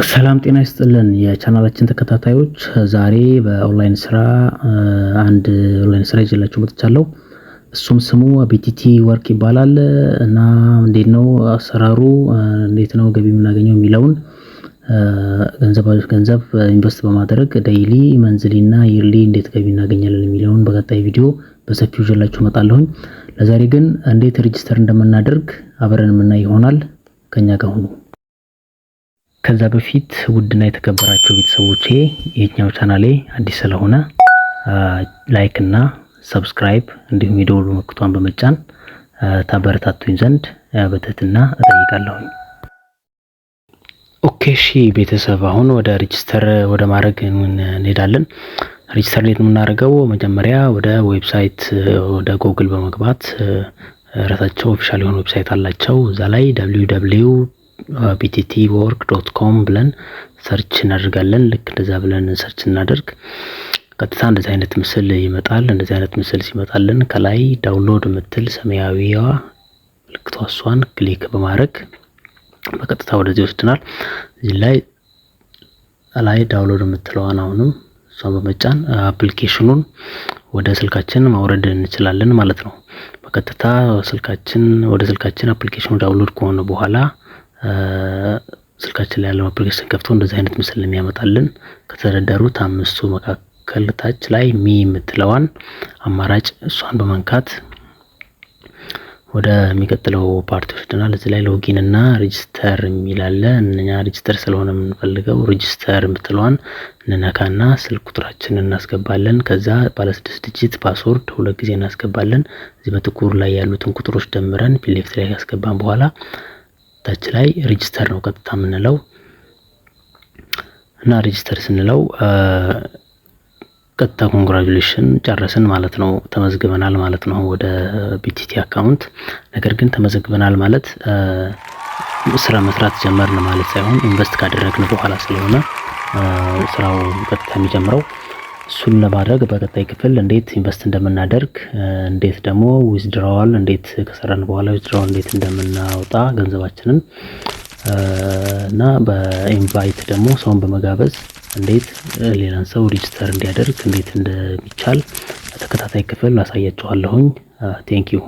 ሰላም ጤና ይስጥልን የቻናላችን ተከታታዮች፣ ዛሬ በኦንላይን ስራ አንድ ኦንላይን ስራ ይዤላችሁ መጥቻለሁ። እሱም ስሙ ቢቲቲ ወርክ ይባላል እና እንዴት ነው አሰራሩ፣ እንዴት ነው ገቢ የምናገኘው የሚለውን ገንዘብ ኢንቨስት በማድረግ ዴይሊ መንዝሊ እና ይርሊ እንዴት ገቢ እናገኛለን የሚለውን በቀጣይ ቪዲዮ በሰፊው ይዤላችሁ እመጣለሁ። ለዛሬ ግን እንዴት ሬጂስተር እንደምናደርግ አብረን የምናይ ይሆናል። ከኛ ጋር ሁኑ። ከዛ በፊት ውድና የተከበራችሁ ቤተሰቦቼ የኛው ቻናሌ አዲስ ስለሆነ ላይክ እና ሰብስክራይብ እንዲሁም የደወል ምልክቷን በመጫን ታበረታቱኝ ዘንድ በትህትና እጠይቃለሁ። ኦኬ እሺ ቤተሰብ፣ አሁን ወደ ሬጂስተር ወደ ማድረግ እንሄዳለን። ሬጂስተር ላይ የምናደርገው መጀመሪያ ወደ ዌብሳይት ወደ ጉግል በመግባት ራሳቸው ኦፊሻል የሆነ ዌብሳይት አላቸው። እዛ ላይ www.bttwork.com ብለን ሰርች እናደርጋለን። ልክ እንደዛ ብለን ሰርች እናደርግ ቀጥታ እንደዚህ አይነት ምስል ይመጣል። እንደዚህ አይነት ምስል ሲመጣልን ከላይ ዳውንሎድ የምትል ሰማያዊዋ ልክ እሷን ክሊክ በማድረግ በቀጥታ ወደዚህ ወስደናል። እዚህ ላይ ዳውንሎድ የምትለዋን አሁንም እሷን በመጫን አፕሊኬሽኑን ወደ ስልካችን ማውረድ እንችላለን ማለት ነው። በቀጥታ ወደ ስልካችን አፕሊኬሽኑ ዳውንሎድ ከሆነ በኋላ ስልካችን ላይ ያለው አፕሊኬሽን ከፍቶ እንደዚህ አይነት ምስል የሚያመጣልን ከተደረደሩት አምስቱ መካከል ታች ላይ ሚ የምትለዋን አማራጭ እሷን በመንካት ወደ የሚቀጥለው ፓርት ወስደናል። እዚህ ላይ ሎጊን እና ሬጂስተር የሚል አለ። እኛ ሬጂስተር ስለሆነ የምንፈልገው ሬጂስተር የምትለዋን እንነካና ስልክ ቁጥራችንን እናስገባለን። ከዛ ባለ 6 ዲጂት ፓስወርድ 2 ጊዜ እናስገባለን። እዚህ በጥቁር ላይ ያሉትን ቁጥሮች ደምረን ፊት ለፊት ላይ ያስገባን በኋላ ታች ላይ ሬጂስተር ነው ቀጥታ የምንለው እና ሬጂስተር ስንለው ቀጥታ ኮንግራቹሌሽን ጨረስን ማለት ነው፣ ተመዝግበናል ማለት ነው ወደ ቢቲቲ አካውንት። ነገር ግን ተመዝግበናል ማለት ስራ መስራት ጀመርን ማለት ሳይሆን ኢንቨስት ካደረግን በኋላ ስለሆነ ስራው ቀጥታ የሚጀምረው። እሱን ለማድረግ በቀጣይ ክፍል እንዴት ኢንቨስት እንደምናደርግ፣ እንዴት ደግሞ ዊዝድራዋል እንዴት ከሰራን በኋላ ዊዝድራዋል እንዴት እንደምናወጣ ገንዘባችንን እና በኢንቫይት ደግሞ ሰውን በመጋበዝ እንዴት ሌላን ሰው ሬጂስተር እንዲያደርግ እንዴት እንደሚቻል በተከታታይ ክፍል አሳያችኋለሁኝ። ቴንክ ዩ